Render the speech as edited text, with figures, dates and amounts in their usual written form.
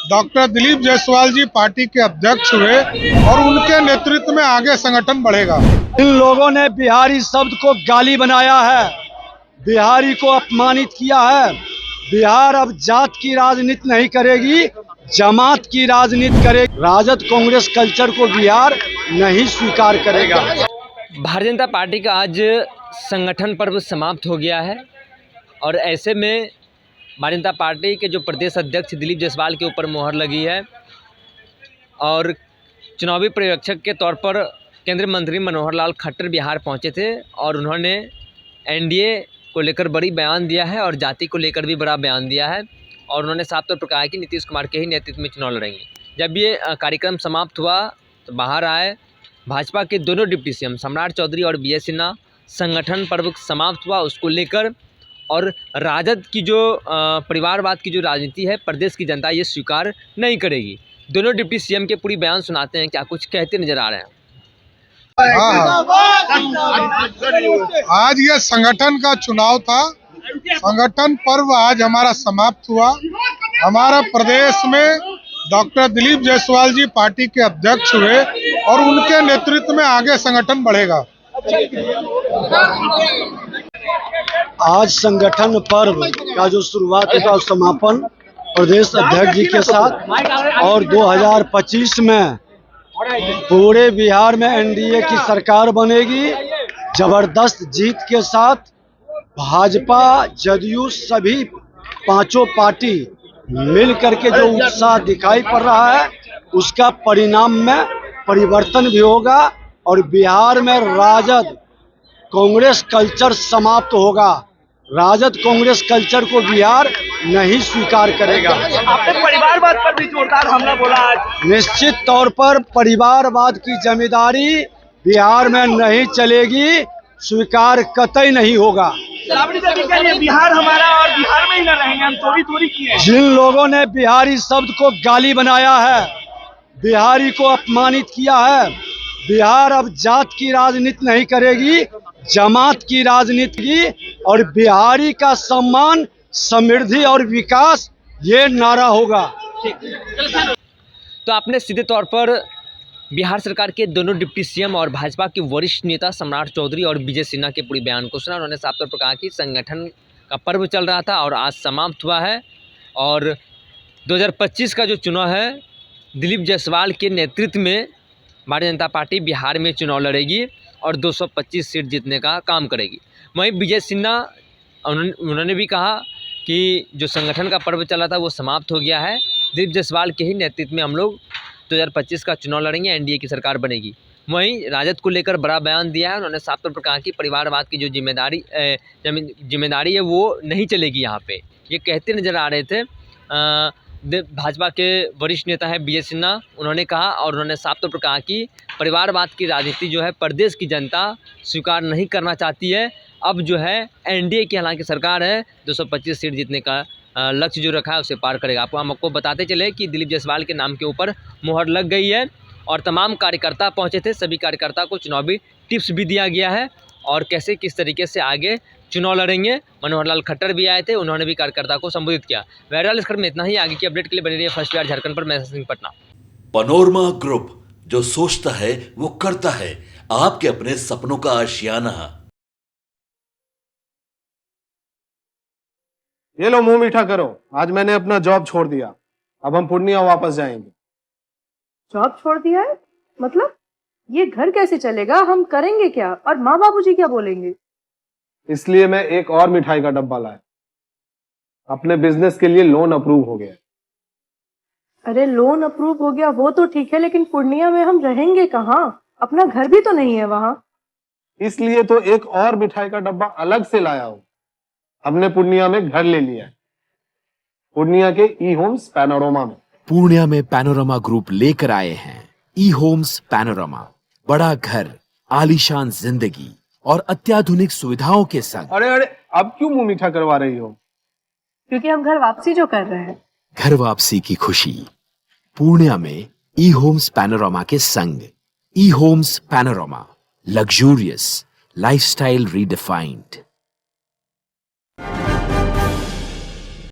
Doctor Dilip Jaiswal जी party के अध्यक्ष हुए और उनके नेतृत्व में आगे संगठन बढ़ेगा। इन लोगों ने बिहारी शब्द को गाली बनाया है, बिहारी को अपमानित किया है। बिहार अब जात की राजनीति नहीं करेगी, जमात की राजनीति करेगी। राजद कांग्रेस कल्चर को बिहार नहीं स्वीकार करेगा। भारतीय जनता पार्टी का आज संगठन पर्व समाप्त हो गया है और ऐसे में भारतीय जनता पार्टी के जो प्रदेश अध्यक्ष दिलीप जायसवाल के ऊपर मोहर लगी है और चुनावी पर्यवेक्षक के तौर पर केंद्रीय मंत्री मनोहर लाल खट्टर बिहार पहुंचे थे और उन्होंने एनडीए को लेकर बड़ी बयान दिया है और जाति को लेकर भी बड़ा बयान दिया है और उन्होंने साफ तौर पर कहा है कि नीतीश कुमार के ही नेतृत्व में चुनाव लड़ेंगे। जब ये कार्यक्रम समाप्त हुआ तो बाहर आए भाजपा के दोनों डिप्टी सीएम सम्राट चौधरी और बी एस सिन्हा। संगठन पर्व समाप्त हुआ उसको लेकर और राजद की जो परिवारवाद की जो राजनीति है प्रदेश की जनता ये स्वीकार नहीं करेगी। दोनों डिप्टी सीएम के पूरी बयान सुनाते हैं, क्या कुछ कहते नजर आ रहे हैं। आज ये संगठन का चुनाव था, संगठन पर्व आज हमारा समाप्त हुआ। हमारा प्रदेश में डॉक्टर दिलीप जायसवाल जी पार्टी के अध्यक्ष हुए और उनके नेतृत्व में आगे संगठन बढ़ेगा। आज संगठन पर्व का जो शुरुआत का समापन प्रदेश अध्यक्ष जी के साथ और 2025 में पूरे बिहार में एनडीए की सरकार बनेगी। जबरदस्त जीत के साथ भाजपा जदयू सभी पांचों पार्टी मिल करके जो उत्साह दिखाई पड़ रहा है उसका परिणाम में परिवर्तन भी होगा और बिहार में राजद कांग्रेस कल्चर समाप्त होगा। राजद कांग्रेस कल्चर को बिहार नहीं स्वीकार करेगा। आपने परिवारवाद पर भी जोरदार हमला बोला आज। निश्चित तौर पर परिवारवाद की जिम्मेदारी बिहार में नहीं चलेगी, स्वीकार कतई नहीं होगा। राबड़ी देवी कह रही है बिहार हमारा और बिहार में ही न रहेंगे, हम चोरी किए। जिन लोगों ने बिहारी शब्द को गाली बनाया है, बिहारी को अपमानित किया है, बिहार अब जात की राजनीति नहीं करेगी, जमात की राजनीति की और बिहारी का सम्मान, समृद्धि और विकास ये नारा होगा। तो आपने सीधे तौर पर बिहार सरकार के दोनों डिप्टी सीएम और भाजपा के वरिष्ठ नेता सम्राट चौधरी और बी एस सिन्हा के पूरी बयान को सुना। उन्होंने साफ तौर पर कहा कि संगठन का पर्व चल रहा था और आज समाप्त हुआ है और 2025 का जो चुनाव है दिलीप जायसवाल के नेतृत्व में भारतीय जनता पार्टी बिहार में चुनाव लड़ेगी और 225 सीट जीतने का काम करेगी। वहीं बी एस सिन्हा उन्होंने भी कहा कि जो संगठन का पर्व चला था वो समाप्त हो गया है, दिलीप जायसवाल के ही नेतृत्व में हम लोग 2025 का चुनाव लड़ेंगे, एनडीए की सरकार बनेगी। वहीं राजद को लेकर बड़ा बयान दिया है। उन्होंने साफ तौर पर कहा कि परिवारवाद की जो जिम्मेदारी है वो नहीं चलेगी यहाँ पे। ये कहते नजर आ रहे थे भाजपा के वरिष्ठ नेता है बी एस सिन्हा। उन्होंने कहा और उन्होंने साफ तौर पर कहा कि परिवारवाद की राजनीति जो है प्रदेश की जनता स्वीकार नहीं करना चाहती है। अब जो है एनडीए की हालांकि सरकार है 225 सीट जीतने का लक्ष्य जो रखा है उसे पार करेगा। हम आपको बताते चले कि दिलीप जायसवाल के नाम के ऊपर मोहर लग गई है और तमाम कार्यकर्ता पहुंचे थे। सभी कार्यकर्ता को चुनावी टिप्स भी दिया गया है और कैसे किस तरीके से आगे चुनाव लड़ेंगे। मनोहर लाल खट्टर भी आए थे, उन्होंने भी कार्यकर्ता को संबोधित किया। बहरहाल इस खबर में इतना ही। आगे की अपडेट के लिए बने रहिए फर्स्ट बिहार झारखंड पर। मैं सिंह पटना। पैनोरमा ग्रुप, जो सोचता है वो करता है। आपके अपने सपनों का आशियाना। ये लो मुंह मीठा करो, आज मैंने अपना जॉब छोड़ दिया, अब हम पूर्णिया वापस जाएंगे। जॉब छोड़ दिया है? मतलब ये घर कैसे चलेगा, हम करेंगे क्या और माँ बाबूजी क्या बोलेंगे? इसलिए मैं एक और मिठाई का डब्बा लाया। अपने बिजनेस के लिए लोन अप्रूव हो गया। अरे लोन अप्रूव हो गया वो तो ठीक है, लेकिन पूर्णिया में हम रहेंगे कहाँ? अपना घर भी तो नहीं है वहाँ। इसलिए तो एक और मिठाई का डब्बा अलग से लाया हूँ। हमने पूर्णिया में घर ले लिया है, पूर्णिया के ई होम्स पैनोरमा में। पूर्णिया में पैनोरमा ग्रुप लेकर आए हैं ई होम्स पैनोरमा। बड़ा घर, आलीशान जिंदगी और अत्याधुनिक सुविधाओं के संग। अरे अब क्यों मुंह मीठा करवा रही हो? क्योंकि हम घर वापसी जो कर रहे हैं। घर वापसी की खुशी पूर्णिया में ई होम्स पैनोरमा के संग। E Homes Panorama, luxurious lifestyle redefined.